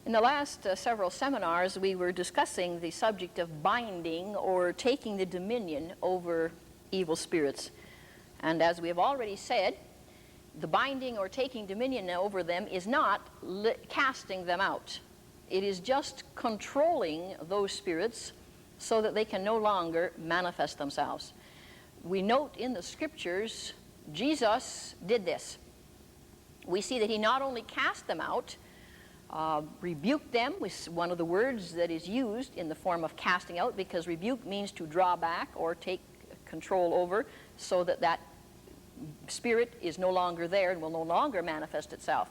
In the last several seminars, we were discussing the subject of binding or taking the dominion over evil spirits. And as we have already said, the binding or taking dominion over them is not casting them out. It is just controlling those spirits so that they can no longer manifest themselves. We note in the scriptures, Jesus did this. We see that he not only cast them out, rebuked them was one of the words that is used in the form of casting out, because rebuke means to draw back or take control over, so that that spirit is no longer there and will no longer manifest itself.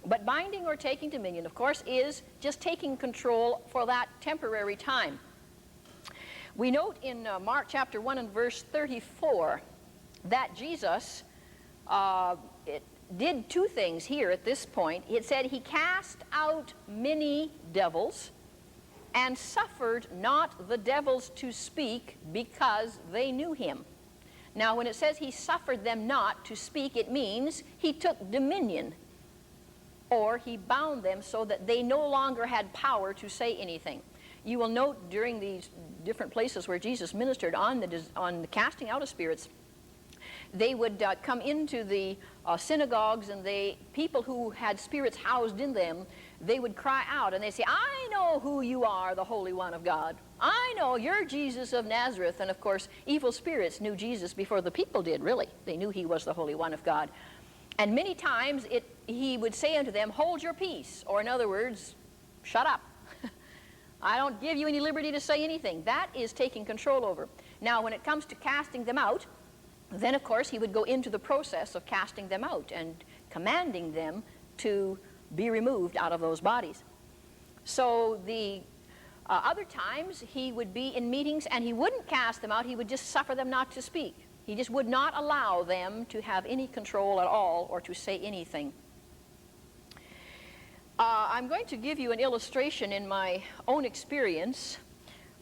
But binding or taking dominion, of course, is just taking control for that temporary time. We note in Mark chapter 1 and verse 34 that Jesus did two things here at this point. It said he cast out many devils and suffered not the devils to speak, because they knew him. Now, when it says he suffered them not to speak, it means he took dominion, or he bound them so that they no longer had power to say anything. You will note during these different places where Jesus ministered on the casting out of spirits, they would come into the synagogues, and people who had spirits housed in them, they would cry out and they say, "I know who you are, the Holy One of God. I know you're Jesus of Nazareth." And of course, evil spirits knew Jesus before the people did, really. They knew he was the Holy One of God. And many times he would say unto them, "Hold your peace," or in other words, "Shut up. I don't give you any liberty to say anything." That is taking control over. Now, when it comes to casting them out, then of course he would go into the process of casting them out and commanding them to be removed out of those bodies. So the other times he would be in meetings and he wouldn't cast them out, he would just suffer them not to speak. He just would not allow them to have any control at all or to say anything. I'm going to give you an illustration in my own experience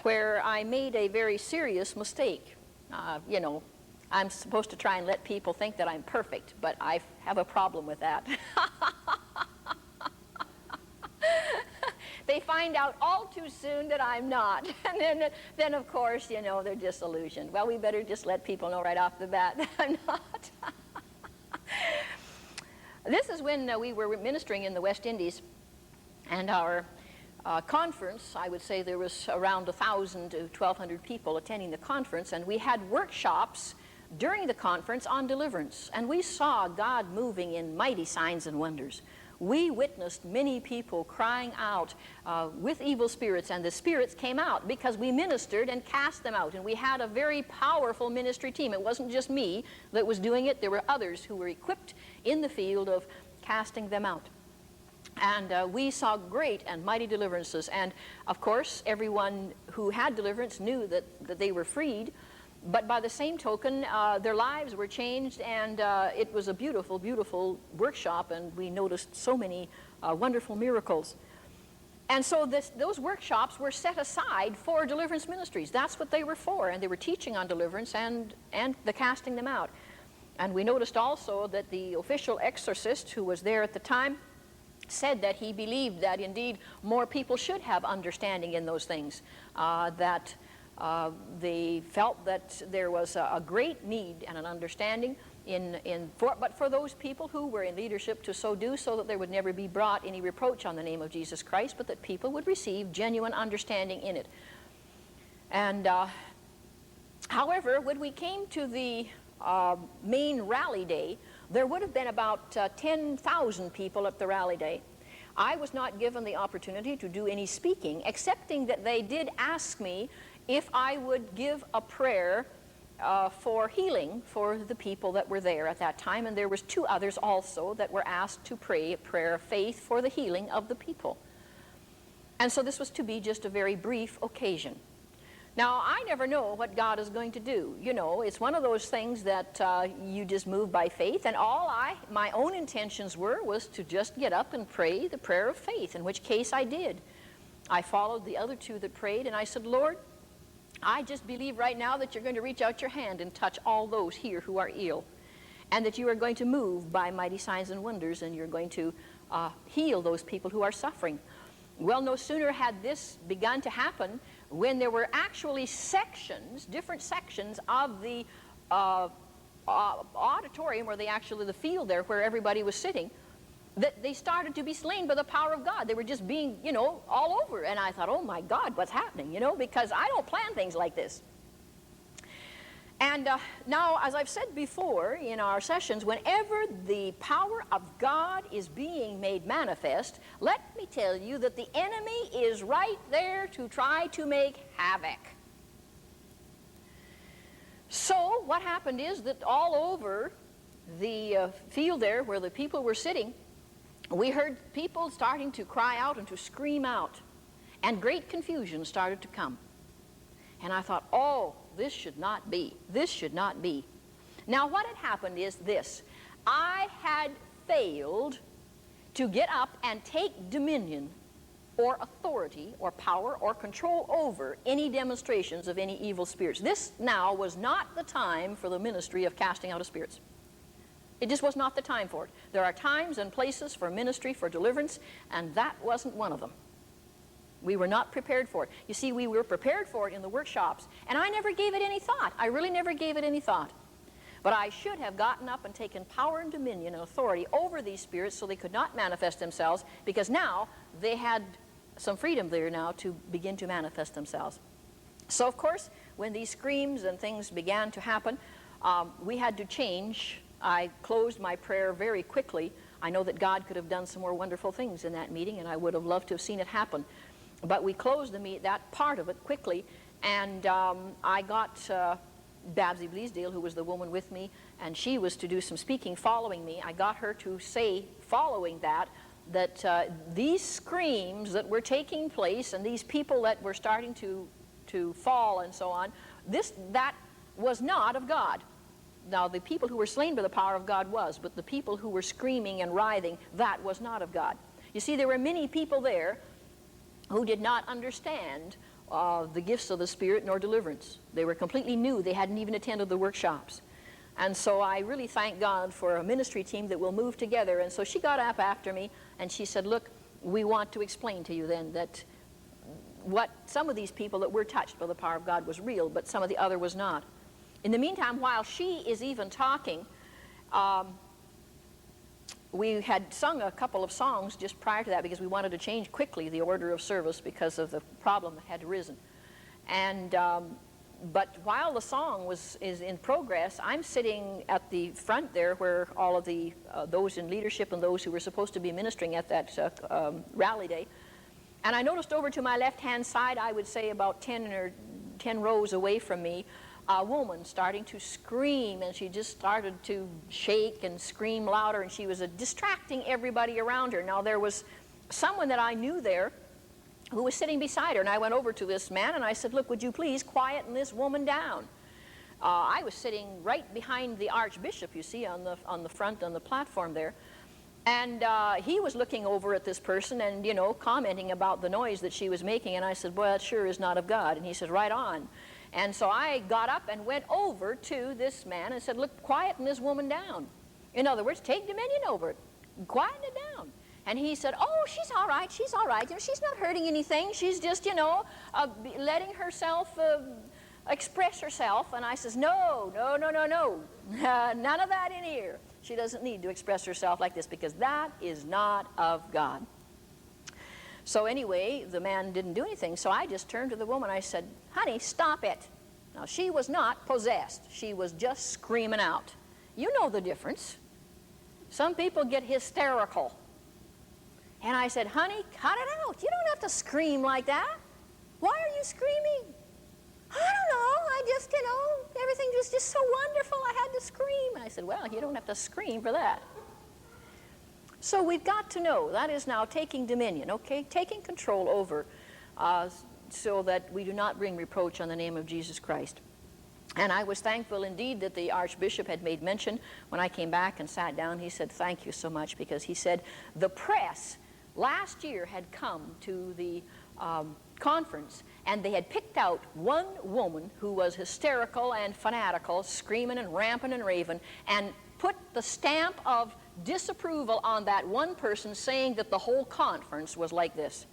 where I made a very serious mistake. You know, I'm supposed to try and let people think that I'm perfect, but I have a problem with that. They find out all too soon that I'm not. And then of course, you know, they're disillusioned. Well, we better just let people know right off the bat that I'm not. This is when we were ministering in the West Indies, and our conference, I would say there was around 1,000 to 1,200 people attending the conference, and we had workshops during the conference on deliverance, and we saw God moving in mighty signs and wonders. We witnessed many people crying out with evil spirits, and the spirits came out because we ministered and cast them out, and we had a very powerful ministry team. It wasn't just me that was doing it. There were others who were equipped in the field of casting them out. And we saw great and mighty deliverances, and of course everyone who had deliverance knew that they were freed. But by the same token, their lives were changed, and it was a beautiful, beautiful workshop, and we noticed so many wonderful miracles. And so those workshops were set aside for deliverance ministries. That's what they were for, and they were teaching on deliverance and the casting them out. And we noticed also that the official exorcist who was there at the time said that he believed that indeed more people should have understanding in those things, that they felt that there was a great need and an understanding but for those people who were in leadership to so do, so that there would never be brought any reproach on the name of Jesus Christ, but that people would receive genuine understanding in it. And however, when we came to the main rally day, there would have been about 10,000 people at the rally day. I was not given the opportunity to do any speaking, excepting that they did ask me if I would give a prayer for healing for the people that were there at that time. And there was two others also that were asked to pray a prayer of faith for the healing of the people. And so this was to be just a very brief occasion. Now, I never know what God is going to do. You know, it's one of those things that you just move by faith, and my own intentions was to just get up and pray the prayer of faith, in which case I did. I followed the other two that prayed, and I said, "Lord, I just believe right now that you're going to reach out your hand and touch all those here who are ill, and that you are going to move by mighty signs and wonders, and you're going to heal those people who are suffering." Well, no sooner had this begun to happen when there were actually sections, different sections of the auditorium, or the field there where everybody was sitting, that they started to be slain by the power of God. They were just being, all over. And I thought, oh my God, what's happening, because I don't plan things like this. And now, as I've said before in our sessions, whenever the power of God is being made manifest, let me tell you that the enemy is right there to try to make havoc. So what happened is that all over the field there where the people were sitting, we heard people starting to cry out and to scream out, and great confusion started to come. And I thought, oh, this should not be. This should not be. Now, what had happened is this. I had failed to get up and take dominion or authority or power or control over any demonstrations of any evil spirits. This now was not the time for the ministry of casting out of spirits. It just was not the time for it. There are times and places for ministry, for deliverance, and that wasn't one of them. We were not prepared for it. You see, we were prepared for it in the workshops, and I never gave it any thought. I really never gave it any thought. But I should have gotten up and taken power and dominion and authority over these spirits so they could not manifest themselves, because now they had some freedom there now to begin to manifest themselves. So, of course, when these screams and things began to happen, we had to change. I closed my prayer very quickly. I know that God could have done some more wonderful things in that meeting, and I would have loved to have seen it happen. But we closed that part of it quickly, and I got Babsy Bleasdale, who was the woman with me, and she was to do some speaking following me. I got her to say, following that these screams that were taking place and these people that were starting to fall and so on, that was not of God. Now, the people who were slain by the power of God was, but the people who were screaming and writhing, that was not of God. You see, there were many people there who did not understand the gifts of the Spirit nor deliverance. They were completely new. They hadn't even attended the workshops. And so I really thank God for a ministry team that will move together. And so she got up after me and she said, look, we want to explain to you then that what some of these people that were touched by the power of God was real, but some of the other was not. In the meantime, while she is even talking, we had sung a couple of songs just prior to that because we wanted to change quickly the order of service because of the problem that had arisen. And but while the song is in progress, I'm sitting at the front there where all of the those in leadership and those who were supposed to be ministering at that rally day. And I noticed over to my left-hand side, I would say about 10 rows away from me, a woman starting to scream, and she just started to shake and scream louder, and she was distracting everybody around her. Now, there was someone that I knew there who was sitting beside her, and I went over to this man and I said, look, would you please quieten this woman down? I was sitting right behind the Archbishop, you see, on the front, on the platform there, and he was looking over at this person and, you know, commenting about the noise that she was making, and I said, well, that sure is not of God. And he said, right on. And so I got up and went over to this man and said, look, quieten this woman down. In other words, take dominion over it. Quieten it down. And he said, oh, she's all right, she's all right. You know, she's not hurting anything. She's just, you know, letting herself express herself. And I says, no, no, no, no, no. None of that in here. She doesn't need to express herself like this because that is not of God. So anyway, the man didn't do anything. So I just turned to the woman. I said, honey, stop it. Now, she was not possessed. She was just screaming out. You know the difference. Some people get hysterical. And I said, honey, cut it out. You don't have to scream like that. Why are you screaming? I don't know. I just, you know, everything was just so wonderful. I had to scream. And I said, well, you don't have to scream for that. So we've got to know that is now taking dominion, okay? Taking control over so that we do not bring reproach on the name of Jesus Christ. And I was thankful indeed that the Archbishop had made mention when I came back and sat down. He said, thank you so much, because he said the press last year had come to the conference, and they had picked out one woman who was hysterical and fanatical, screaming and ramping and raving, and put the stamp of disapproval on that one person, saying that the whole conference was like this.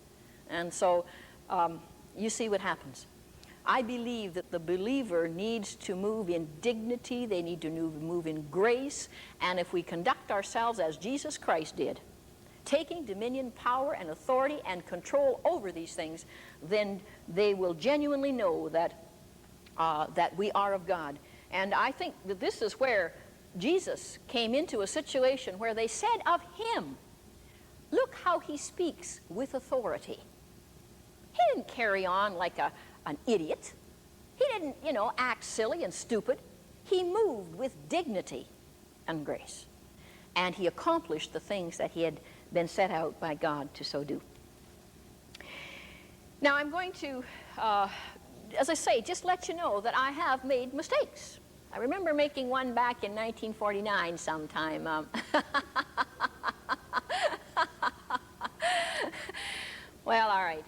And so you see what happens. I believe that the believer needs to move in dignity, they need to move in grace, and if we conduct ourselves as Jesus Christ did, taking dominion, power, and authority and control over these things, then they will genuinely know that, that we are of God. And I think that this is where Jesus came into a situation where they said of him, look how he speaks with authority. He didn't carry on like an idiot. He didn't, act silly and stupid. He moved with dignity and grace. And he accomplished the things that he had been set out by God to so do. Now I'm going to, as I say, just let you know that I have made mistakes. I remember making one back in 1949 sometime. Well, all right.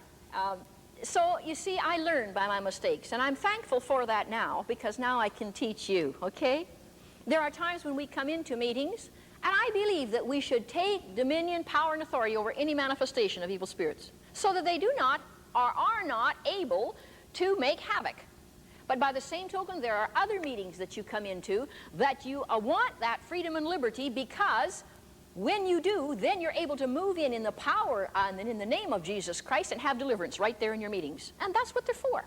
So, you see, I learned by my mistakes, and I'm thankful for that now, because now I can teach you, okay? There are times when we come into meetings, and I believe that we should take dominion, power, and authority over any manifestation of evil spirits, so that they do not or are not able to make havoc. But by the same token, there are other meetings that you come into that you want that freedom and liberty, because when you do, then you're able to move in the power and in the name of Jesus Christ and have deliverance right there in your meetings. And that's what they're for.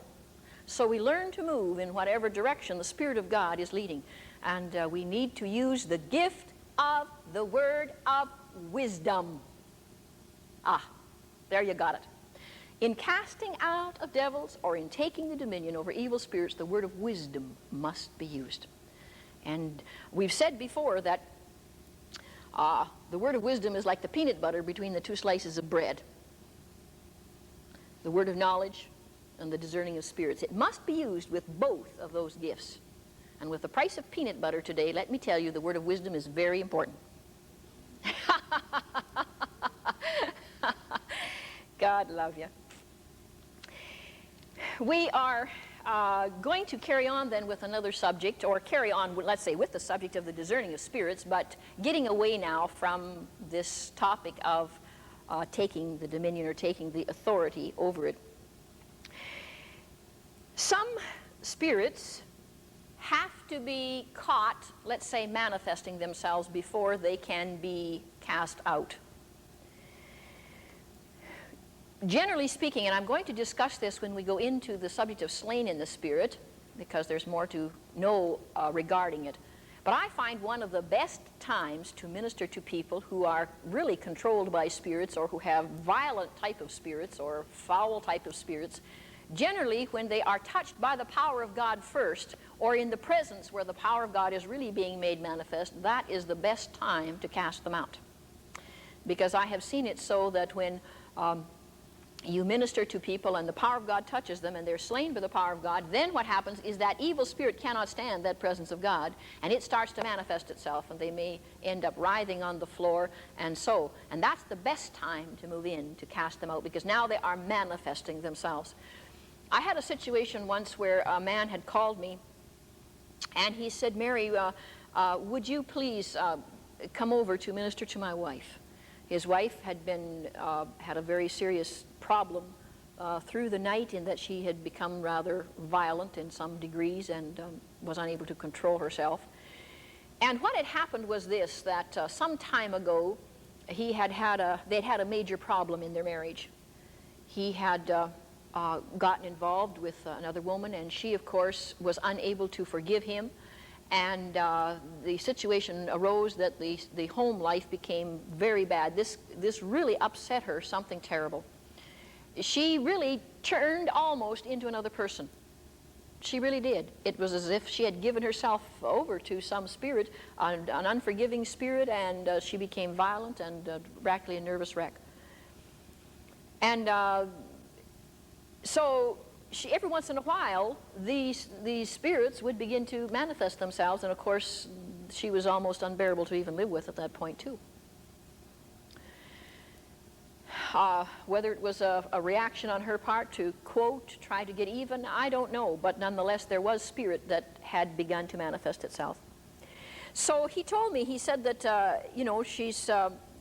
So we learn to move in whatever direction the Spirit of God is leading. And we need to use the gift of the word of wisdom. Ah, there you got it. In casting out of devils or in taking the dominion over evil spirits, the word of wisdom must be used. And we've said before that the word of wisdom is like the peanut butter between the two slices of bread. The word of knowledge and the discerning of spirits. It must be used with both of those gifts. And with the price of peanut butter today, let me tell you, the word of wisdom is very important. God love you. We are going to carry on then with another subject, or carry on, let's say, with the subject of the discerning of spirits, but getting away now from this topic of taking the dominion or taking the authority over it. Some spirits have to be caught, let's say, manifesting themselves before they can be cast out. Generally speaking, and I'm going to discuss this when we go into the subject of slain in the spirit, because there's more to know regarding it. But I find one of the best times to minister to people who are really controlled by spirits, or who have violent type of spirits or foul type of spirits, generally when they are touched by the power of God first, or in the presence where the power of God is really being made manifest, that is the best time to cast them out. Because I have seen it so that when you minister to people and the power of God touches them and they're slain by the power of God, then what happens is that evil spirit cannot stand that presence of God, and it starts to manifest itself, and they may end up writhing on the floor, and that's the best time to move in to cast them out, because now they are manifesting themselves. I had a situation once where a man had called me, and he said, Mary, would you please come over to minister to my wife? His wife had had a very serious problem through the night, in that she had become rather violent in some degrees and was unable to control herself. And what had happened was this, that some time ago they'd had a major problem in their marriage. He had gotten involved with another woman, and she, of course, was unable to forgive him. And the situation arose that the home life became very bad. This really upset her, something terrible. She really turned almost into another person. She really did. It was as if she had given herself over to some spirit, an unforgiving spirit, and she became violent and practically a nervous wreck. And so every once in a while, these spirits would begin to manifest themselves, and of course, she was almost unbearable to even live with at that point, too. Whether it was a reaction on her part to, quote, try to get even, I don't know, but nonetheless, there was spirit that had begun to manifest itself. So he told me, he said that,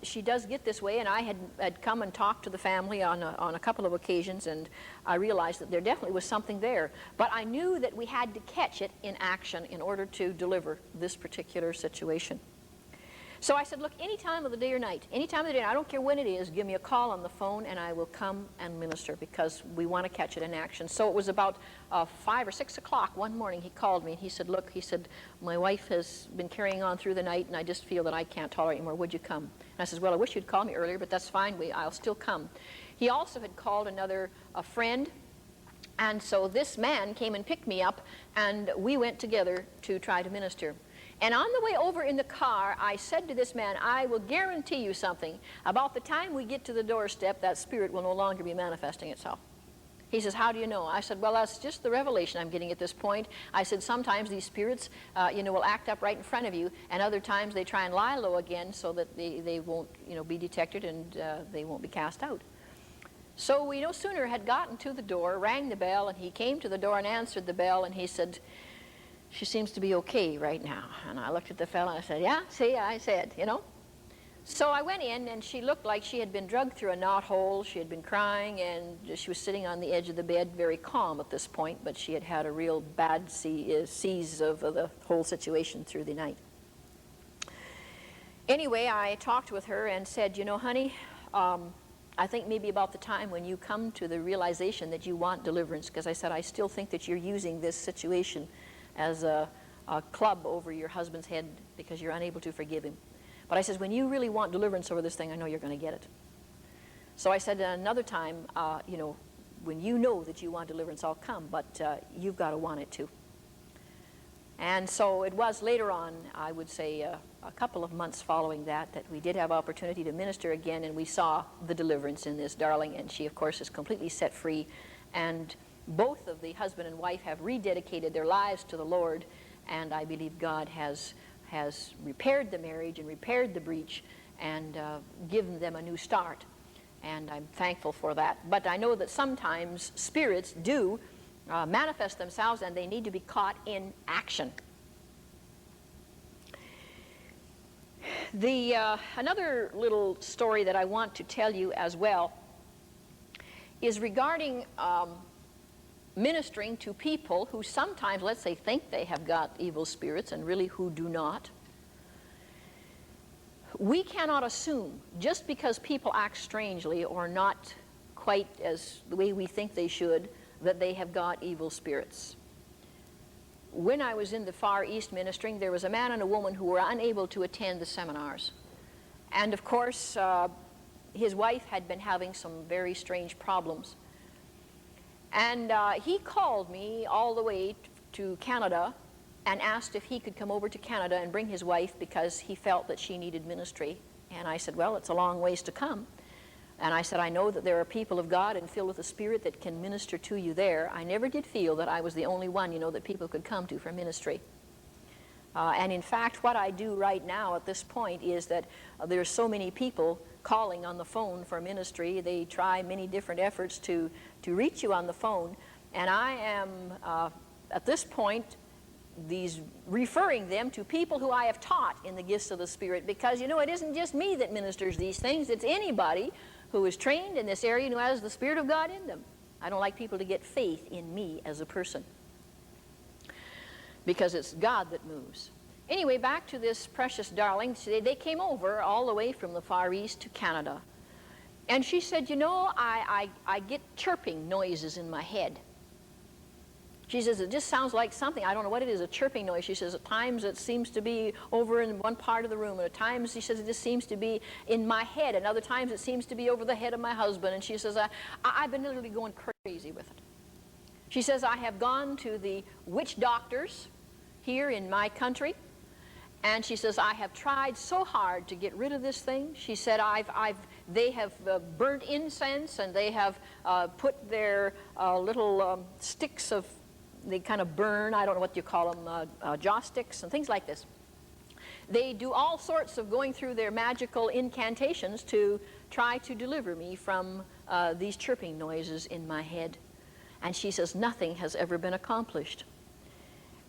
she does get this way, and I had come and talked to the family on a couple of occasions, and I realized that there definitely was something there. But I knew that we had to catch it in action in order to deliver this particular situation. So I said, look, any time of the day or night, any time of the day, I don't care when it is, give me a call on the phone and I will come and minister, because we want to catch it in action. So it was about 5 or 6 o'clock one morning. He called me and he said, look, he said, my wife has been carrying on through the night and I just feel that I can't tolerate anymore. Would you come? And I said, well, I wish you'd call me earlier, but that's fine. I'll still come. He also had called a friend, and so this man came and picked me up, and we went together to try to minister. And on the way over in the car, I said to this man, I will guarantee you something. About the time we get to the doorstep, that spirit will no longer be manifesting itself. He says, how do you know? I said, well, that's just the revelation I'm getting at this point. I said, sometimes these spirits, will act up right in front of you, and other times they try and lie low again so that they won't, be detected and they won't be cast out. So we no sooner had gotten to the door, rang the bell, and he came to the door and answered the bell, and he said, she seems to be okay right now. And I looked at the fellow and I said, yeah, see, I said, So I went in, and she looked like she had been drugged through a knothole. She had been crying, and she was sitting on the edge of the bed, very calm at this point, but she had had a real bad seize of the whole situation through the night. Anyway, I talked with her and said, honey, I think maybe about the time when you come to the realization that you want deliverance, because I said, I still think that you're using this situation as a club over your husband's head because you're unable to forgive him. But I says, when you really want deliverance over this thing, I know you're going to get it. So I said, another time, when you know that you want deliverance, I'll come, but you've got to want it too. And so it was later on, I would say a couple of months following that we did have opportunity to minister again, and we saw the deliverance in this darling, and she, of course, is completely set free. And both of the husband and wife have rededicated their lives to the Lord, and I believe God has repaired the marriage and repaired the breach and given them a new start. And I'm thankful for that. But I know that sometimes spirits do manifest themselves, and they need to be caught in action. Another little story that I want to tell you as well is regarding ministering to people who sometimes, let's say, think they have got evil spirits and really who do not. We cannot assume, just because people act strangely or not quite as the way we think they should, that they have got evil spirits. When I was in the Far East ministering, there was a man and a woman who were unable to attend the seminars. And of course, his wife had been having some very strange problems. And he called me all the way to Canada and asked if he could come over to Canada and bring his wife because he felt that she needed ministry. And I said, well, it's a long ways to come. And I said, I know that there are people of God and filled with the Spirit that can minister to you there. I never did feel that I was the only one, that people could come to for ministry. And in fact, what I do right now at this point is that there are so many people calling on the phone for ministry. They try many different efforts to reach you on the phone. And I am, at this point, referring them to people who I have taught in the gifts of the Spirit, because, it isn't just me that ministers these things. It's anybody who is trained in this area and who has the Spirit of God in them. I don't like people to get faith in me as a person, because it's God that moves. Anyway, back to this precious darling. They came over all the way from the Far East to Canada. And she said, I get chirping noises in my head. She says, it just sounds like something. I don't know what it is, a chirping noise. She says, at times it seems to be over in one part of the room. And at times, she says, it just seems to be in my head. And other times it seems to be over the head of my husband. And she says, I've been literally going crazy with it. She says, I have gone to the witch doctors here in my country. And she says, I have tried so hard to get rid of this thing. She said, they have burnt incense, and they have put their little sticks of, they kind of burn, I don't know what you call them, jaw sticks and things like this. They do all sorts of going through their magical incantations to try to deliver me from these chirping noises in my head. And she says, nothing has ever been accomplished.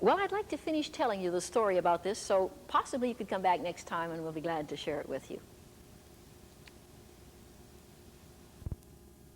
Well, I'd like to finish telling you the story about this, so possibly you could come back next time and we'll be glad to share it with you.